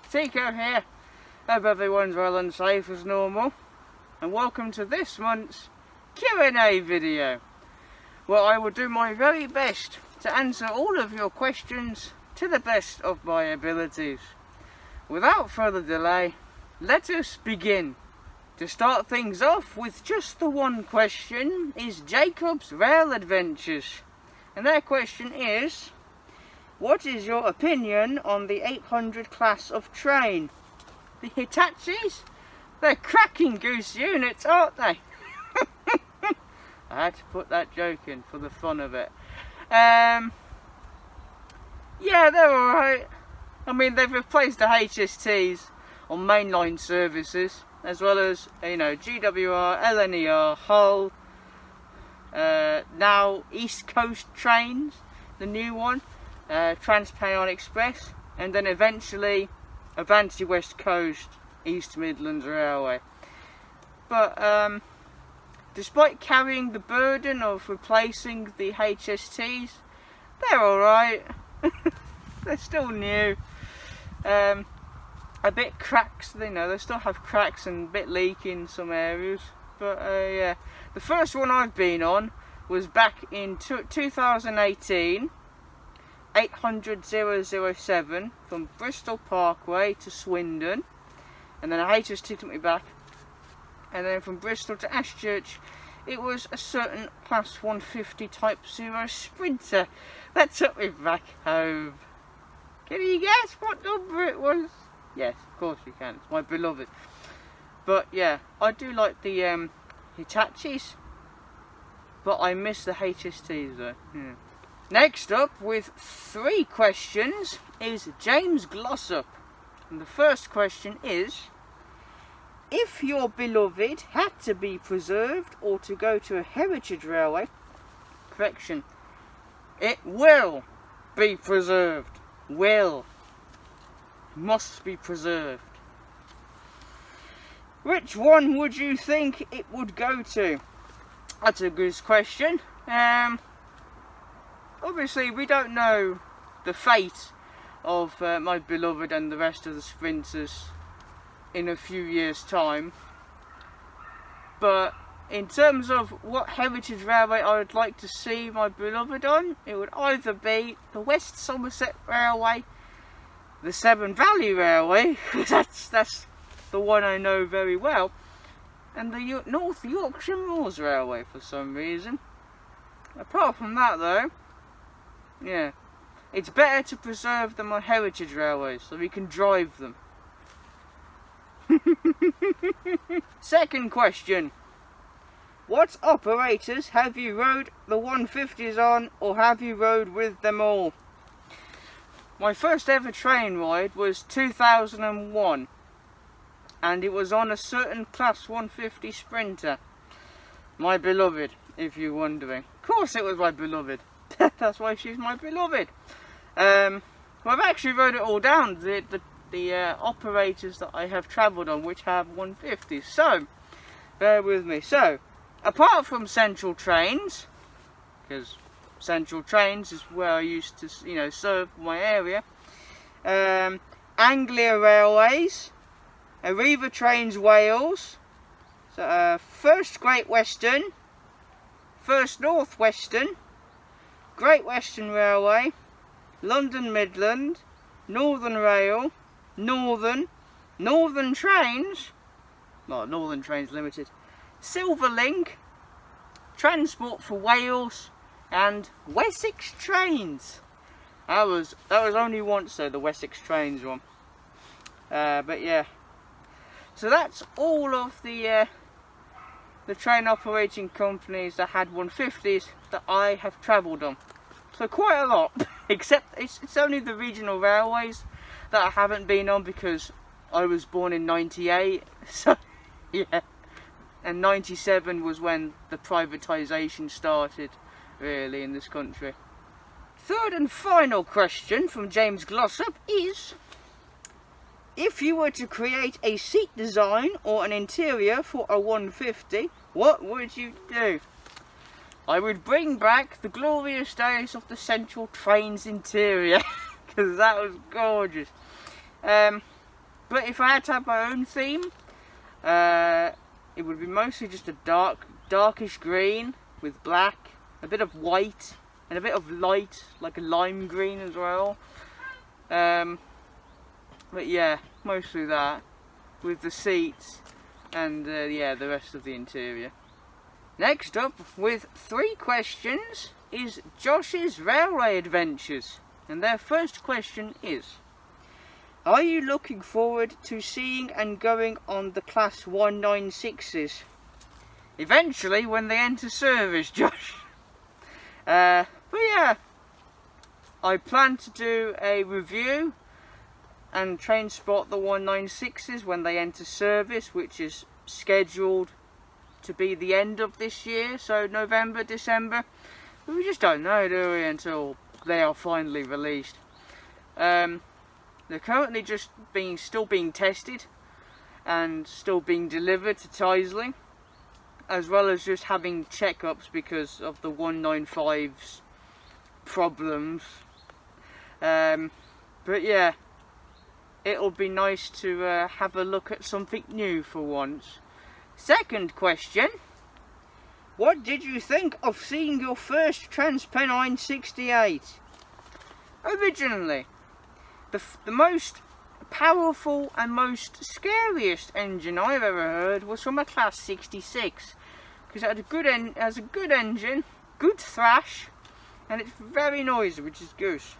Tico here. Hope everyone's well and safe as normal. And welcome to this month's Q&A video, where I will do my very best to answer all of your questions to the best of my abilities. Without further delay, let us begin. To start things off with just the one question is Jacob's Rail Adventures. And their question is, what is your opinion on the 800 class of train? The Hitachis? They're cracking goose units, aren't they? I had to put that joke in for the fun of it. Yeah, they're alright. I mean, they've replaced the HSTs on mainline services, as well as, you know, GWR, LNER, Hull, now East Coast Trains, the new one, Trans-Pennine Express, and then eventually Avanti West Coast, East Midlands Railway. But despite carrying the burden of replacing the HSTs, they're alright. They're still new. A bit cracks, you know, they still have cracks and a bit leaky in some areas. But yeah, the first one I've been on was back in 2018, 800-007 from Bristol Parkway to Swindon, and then a HST took me back, and then from Bristol to Ashchurch it was a certain Class 150 Type 0 Sprinter that took me back home. Can you guess what number it was? Yes, of course you can, it's my beloved. But yeah, I do like the Hitachis, but I miss the HSTs though. Yeah. Next up with 3 questions is James Glossop. And the first question is, if your beloved had to be preserved or to go to a heritage railway, correction, it will be preserved. Will. Must be preserved. Which one would you think it would go to? That's a good question. Obviously we don't know the fate of my beloved and the rest of the sprinters in a few years' time, but in terms of what heritage railway I would like to see my beloved on, it would either be the West Somerset Railway, the Severn Valley Railway, that's the one I know very well, and the North Yorkshire Moors Railway for some reason. Apart from that though, yeah, it's better to preserve them on heritage railways so we can drive them. Second question. What operators have you rode the 150s on, or have you rode with them all? My first ever train ride was 2001, and it was on a certain Class 150 Sprinter. My beloved, if you're wondering. Of course it was my beloved. That's why she's my beloved. Well, I've actually wrote it all down, the operators that I have travelled on which have 150s, so bear with me. So, apart from Central Trains, because Central Trains is where I used to, you know, serve my area, Anglia Railways, Arriva Trains Wales, so, First Great Western, First North Western, Great Western Railway, London Midland, Northern Rail, Northern Trains, well, Northern Trains Ltd, Silverlink, Transport for Wales, and Wessex Trains. That was only once though, the Wessex Trains one. But yeah, so that's all of the train operating companies that had 150s that I have travelled on. So quite a lot, except it's only the regional railways that I haven't been on because I was born in 98, so yeah, and 97 was when the privatisation started really in this country. Third and final question from James Glossop is, if you were to create a seat design or an interior for a 150, what would you do? I would bring back the glorious days of the Central Trains interior, because that was gorgeous. But if I had to have my own theme, it would be mostly just a darkish green with black, a bit of white, and a bit of light, like a lime green as well. But yeah, mostly that, with the seats and yeah, the rest of the interior. Next up, with 3 questions, is Josh's Railway Adventures. And their first question is: are you looking forward to seeing and going on the Class 196s? Eventually, when they enter service, Josh. But yeah, I plan to do a review and train spot the 196s when they enter service, which is scheduled to be the end of this year, so November, December. But we just don't know, do we, until they are finally released. They're currently just still being tested and still being delivered to Tyseley, as well as just having checkups because of the 195's problems. But yeah, it'll be nice to have a look at something new for once. Second question: what did you think of seeing your first TransPennine 68? Originally, the most powerful and most scariest engine I've ever heard was from a Class 66, because it had has a good engine, good thrash, and it's very noisy, which is goose.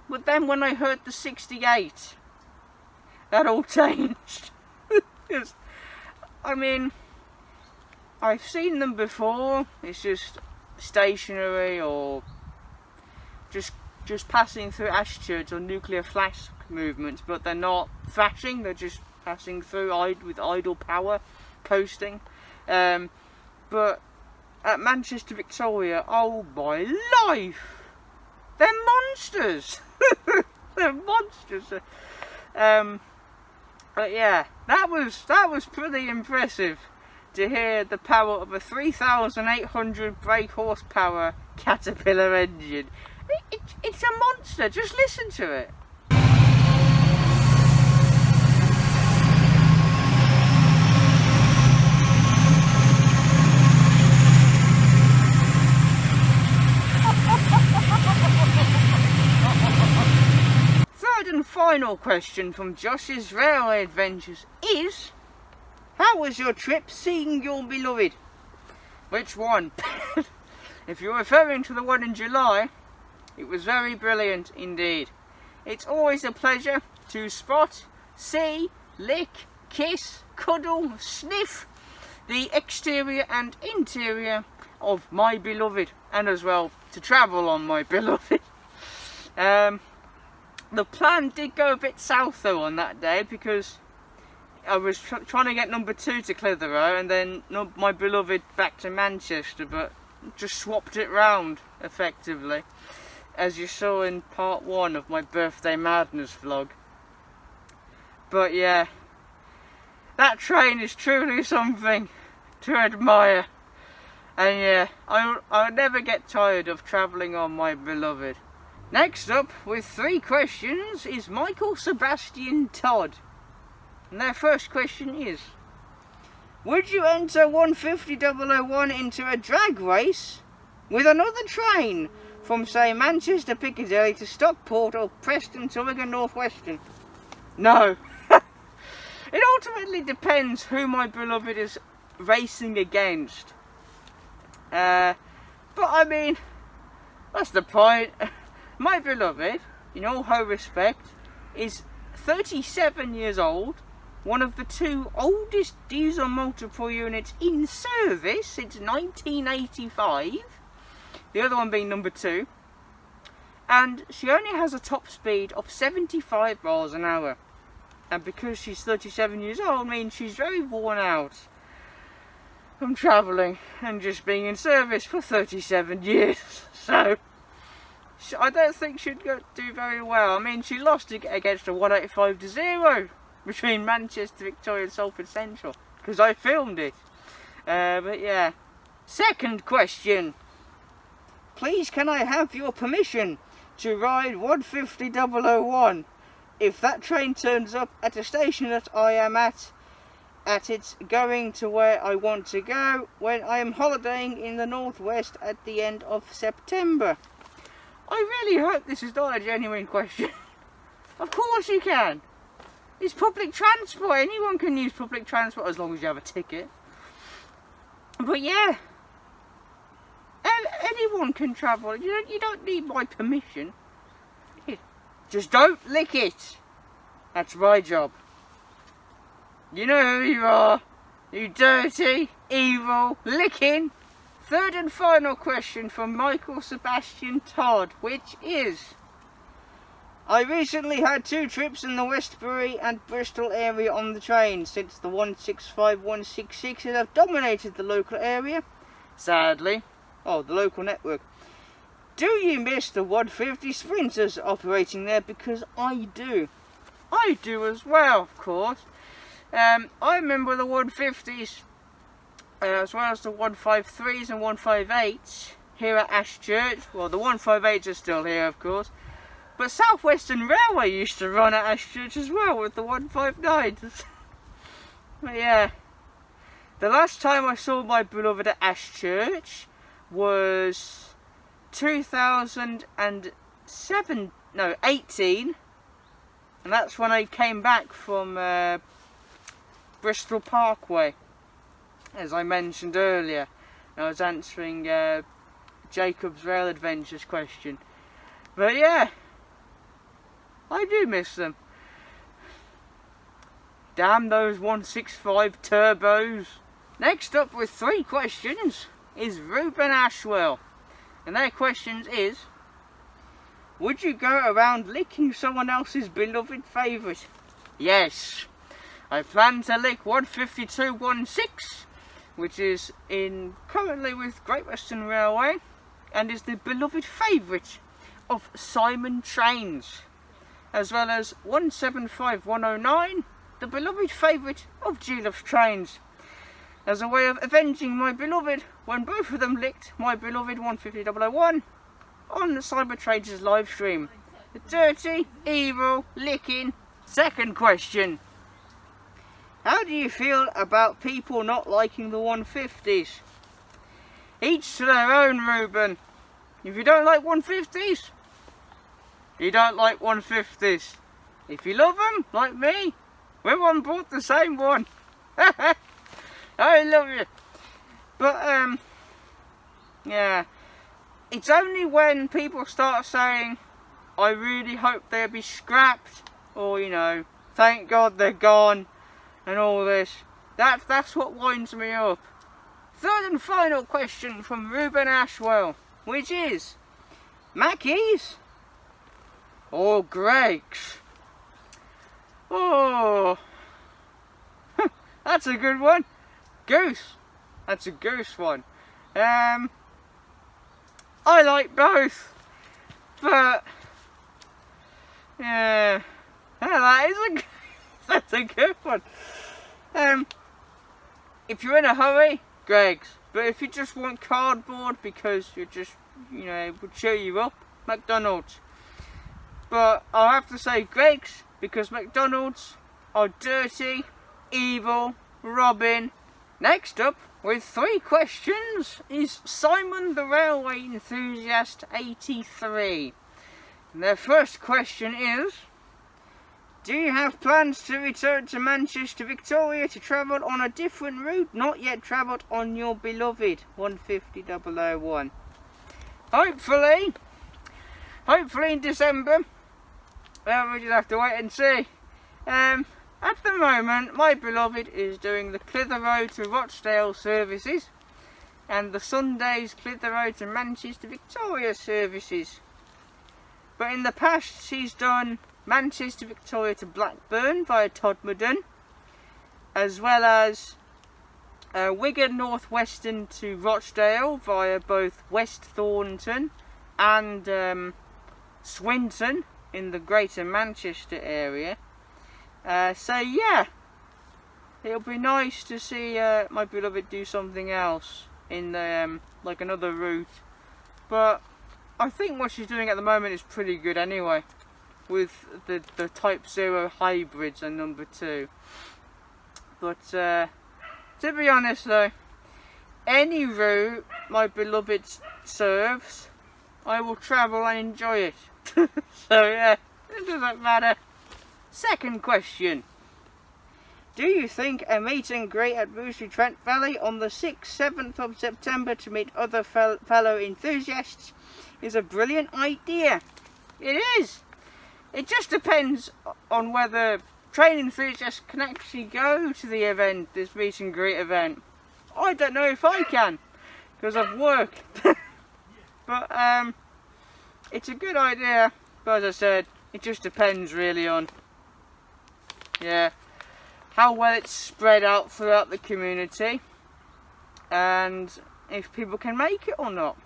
But then when I heard the 68, that all changed. I mean, I've seen them before. It's just stationary or just passing through attitudes or nuclear flash movements, but they're not thrashing, they're just passing through with idle power, coasting. But at Manchester Victoria, oh my life, they're monsters. They're monsters. But yeah, that was pretty impressive to hear the power of a 3,800 brake horsepower Caterpillar engine. It's a monster, just listen to it. Third and final question from Josh's Railway Adventures is: how was your trip seeing your beloved? Which one? If you're referring to the one in July, it was very brilliant indeed. It's always a pleasure to spot, see, lick, kiss, cuddle, sniff the exterior and interior of my beloved, and as well to travel on my beloved. The plan did go a bit south though on that day, because I was trying to get number 2 to Clitheroe and then my beloved back to Manchester, but just swapped it round effectively, as you saw in part 1 of my Birthday Madness vlog. But yeah, that train is truly something to admire, and yeah, I'll never get tired of travelling on my beloved. Next up, with 3 questions, is Michael Sebastian Todd. And their first question is: would you enter 150,001 into a drag race with another train from, say, Manchester Piccadilly to Stockport or Preston to Wigan North Western? No. It ultimately depends who my beloved is racing against. But I mean, that's the point. My beloved, in all her respect, is 37 years old, one of the 2 oldest diesel multiple units in service since 1985, the other one being number 2, and she only has a top speed of 75 miles an hour, and because she's 37 years old means she's very worn out from travelling and just being in service for 37 years, so I don't think she'd do very well. I mean, she lost against a 185-0 between Manchester, Victoria and Salford Central, because I filmed it. But yeah. Second question. Please can I have your permission to ride 150-001 if that train turns up at a station that I am at it's going to where I want to go when I am holidaying in the northwest at the end of September? I really hope this is not a genuine question. Of course you can. It's public transport. Anyone can use public transport as long as you have a ticket. But yeah, anyone can travel. You don't need my permission. Just don't lick it. That's my job. You know who you are. You dirty, evil, licking. Third and final question from Michael Sebastian Todd, which is: I recently had 2 trips in the Westbury and Bristol area on the train since the 165-166 have dominated the local area. Sadly. Oh, the local network. Do you miss the 150 sprinters operating there? Because I do. I do as well, of course. I remember the 150s as well as the 153s and 158s here at Ashchurch. Well, the 158s are still here, of course. But Southeastern Railway used to run at Ashchurch as well with the 159s. But yeah, the last time I saw my beloved at Ashchurch was 18, and that's when I came back from Bristol Parkway, as I mentioned earlier. I was answering Jacob's Rail Adventures question. But yeah, I do miss them. Damn those 165 turbos. Next up with 3 questions is Reuben Ashwell. And their questions is: would you go around licking someone else's beloved favourite? Yes. I plan to lick 15216, which is currently with Great Western Railway, and is the beloved favourite of Simon Trains, as well as 175109, the beloved favourite of Glossop Trains, as a way of avenging my beloved when both of them licked my beloved 150-001 on the Cyber Trains live stream. The dirty, evil, licking. Second question. How do you feel about people not liking the 150s? Each to their own, Reuben. If you don't like 150s, you don't like 150s. If you love them, like me, we're on board the same one. I love you. But, yeah. It's only when people start saying, I really hope they'll be scrapped, or, you know, thank God they're gone, and all this. That's what winds me up. Third and final question from Reuben Ashwell, which is: Mackey's or Greg's? Oh, that's a good one. Goose. That's a goose one. I like both, but yeah, that's a good one. If you're in a hurry, Greg's. But if you just want cardboard because you're just, you know, it would cheer you up, McDonald's. But I'll have to say Greg's, because McDonald's are dirty, evil, robbing. Next up, with 3 questions, is Simon the Railway Enthusiast 83. And their first question is: do you have plans to return to Manchester, Victoria to travel on a different route not yet travelled on your beloved 150-001? Hopefully in December. Well, we'll just have to wait and see. At the moment, my beloved is doing the Clitheroe to Rochdale services and the Sundays Clitheroe to Manchester, Victoria services. But in the past, she's done Manchester, Victoria to Blackburn via Todmorden, as well as Wigan North Western to Rochdale via both West Thornton and Swinton in the Greater Manchester area. So yeah, it'll be nice to see my beloved do something else in the, like another route. But I think what she's doing at the moment is pretty good anyway, with the Type 0 hybrids and number 2. But to be honest though, any route my beloved serves, I will travel and enjoy it. So yeah, it doesn't matter. Second question. Do you think a meet and greet at Rugeley Trent Valley on the 6th, 7th of September to meet other fellow enthusiasts is a brilliant idea? It is. It just depends on whether train enthusiasts can actually go to the event, this meet and greet event. I don't know if I can, because of work. But it's a good idea, but as I said, it just depends really on, yeah, how well it's spread out throughout the community and if people can make it or not.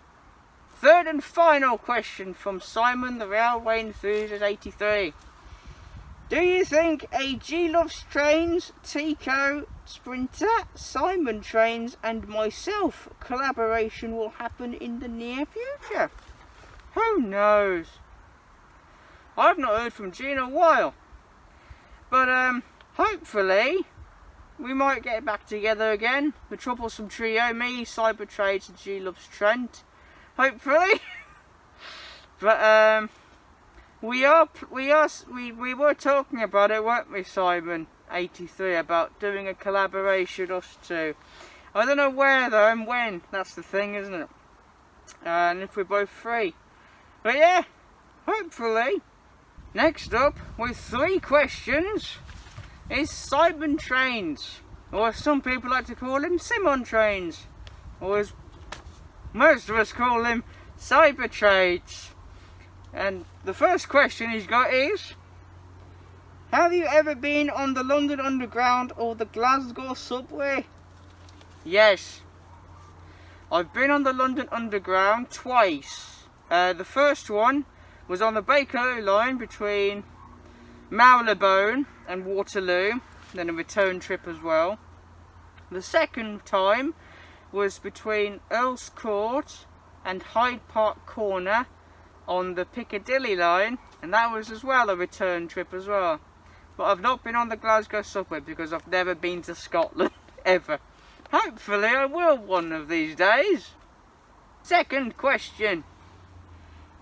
Third and final question from Simon the Railway Enthusiast 83. Do you think a G Loves Trains, Tico, Sprinter, Simon Trains and myself collaboration will happen in the near future? Who knows? I've not heard from G in a while. But hopefully we might get back together again. The troublesome trio, me, Cyber Trades and G Loves Trent. Hopefully. But we were talking about it, weren't we, Simon 83, about doing a collaboration, us two. I don't know where though and when. That's the thing, isn't it? And if we're both free. But yeah, hopefully. Next up, with 3 questions, is Simon Trains, or as some people like to call him, Simon Trains, or as most of us call him, Cyber Trades. And the first question he's got is, have you ever been on the London Underground or the Glasgow subway? Yes, I've been on the London Underground twice. The first one was on the Bakerloo line between Marylebone and Waterloo, then a return trip as well. The second time was between Earl's Court and Hyde Park Corner on the Piccadilly line, and that was as well a return trip as well. But I've not been on the Glasgow subway because I've never been to Scotland ever. Hopefully I will one of these days. Second question.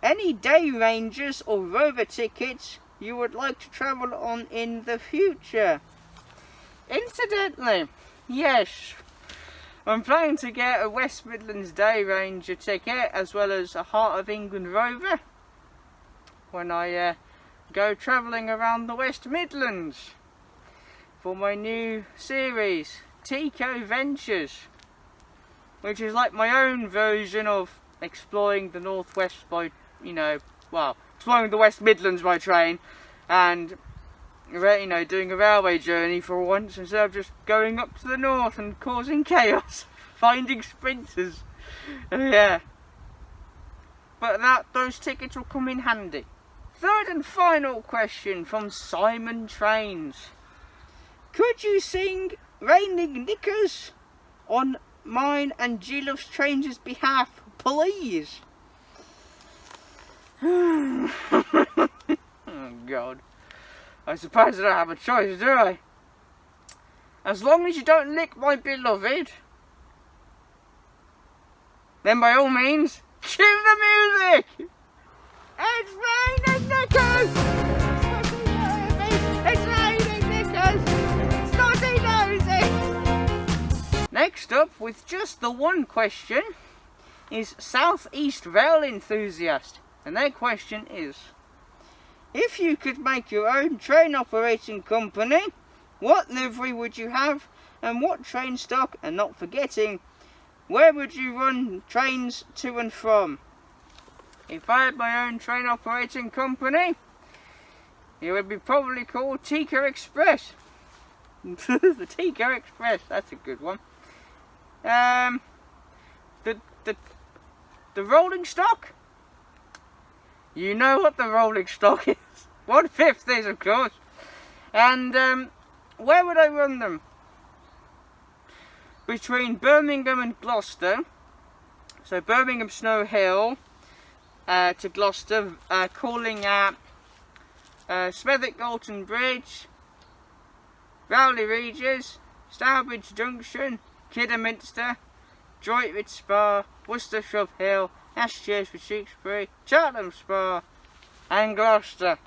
Any day rangers or rover tickets you would like to travel on in the future? Incidentally, yes, I'm planning to get a West Midlands Day Ranger ticket as well as a Heart of England Rover when I go travelling around the West Midlands for my new series, Tico Ventures, which is like my own version of exploring the Northwest by, exploring the West Midlands by train and, doing a railway journey for once instead of just going up to the north and causing chaos, finding sprinters. Yeah. But those tickets will come in handy. Third and final question from Simon Trains. Could you sing Raining Knickers on mine and G Loves Trains' behalf, please? Oh God. I suppose I don't have a choice, do I? As long as you don't lick my beloved, then by all means, cue the music! It's raining knickers! It's raining knickers! Snotty nosy! Next up, with just the one question, is Southeast Rail Enthusiast. And their question is, if you could make your own train operating company, what livery would you have and what train stock, and not forgetting, where would you run trains to and from? If I had my own train operating company, it would be probably called Tico Express. The Tico Express, that's a good one. The rolling stock? You know what the rolling stock is. 1/5 is, of course. And where would I run them? Between Birmingham and Gloucester. So Birmingham Snow Hill to Gloucester, calling at Smethwick Galton Bridge, Rowley Regis, Stourbridge Junction, Kidderminster, Droitwich Spa, Worcester Shrub Hill, Ashchurch for Tewkesbury, Cheltenham Spa and Gloucester.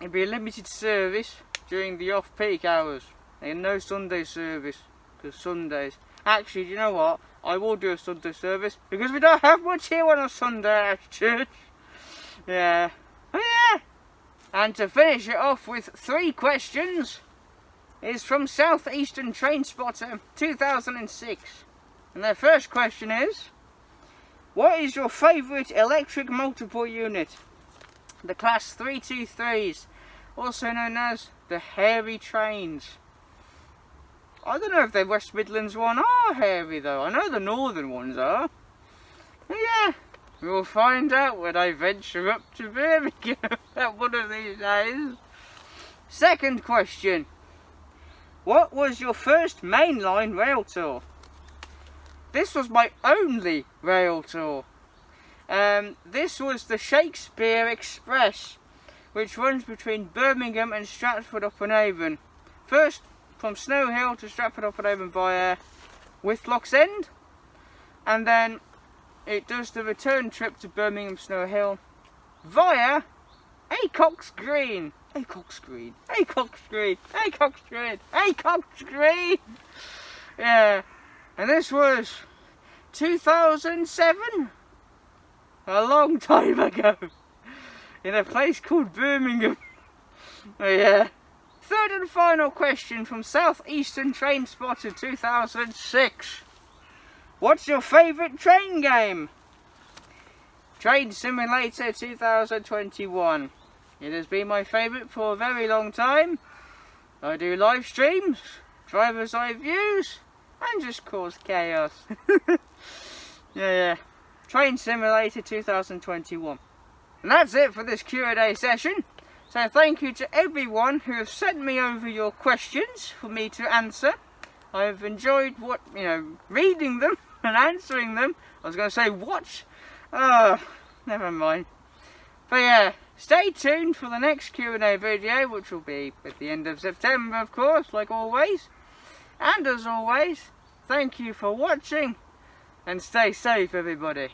It'll be a limited service during the off-peak hours and no Sunday service, because Sundays. Actually, do you know what? I will do a Sunday service because we don't have much here on a Sunday at church. Yeah. Oh yeah. And to finish it off with 3 questions is from Southeastern Trainspotter 2006. And their first question is, what is your favourite electric multiple unit? The Class 323s, also known as the hairy trains. I don't know if the West Midlands one are hairy though. I know the northern ones are. But yeah, we'll find out when I venture up to Birmingham one of these days. Second question. What was your first mainline rail tour? This was my only rail tour. This was the Shakespeare Express, which runs between Birmingham and Stratford-upon-Avon. First from Snow Hill to Stratford-upon-Avon via Whitlock's End, and then it does the return trip to Birmingham Snow Hill via Acock's Green. Acock's Green. Acock's Green. Acock's Green. Acock's Green. Yeah, and this was 2007. A long time ago, in a place called Birmingham. Oh yeah. Third and final question from Southeastern Trainspotter 2006. What's your favourite train game? Train Simulator 2021. It has been my favourite for a very long time. I do live streams, driver's eye views, and just cause chaos. Yeah. Train Simulator 2021. And that's it for this Q&A session. So thank you to everyone who has sent me over your questions for me to answer. I've enjoyed reading them and answering them. I was going to say watch. Never mind. But yeah, stay tuned for the next Q&A video, which will be at the end of September, of course, like always. And as always, thank you for watching. And stay safe, everybody.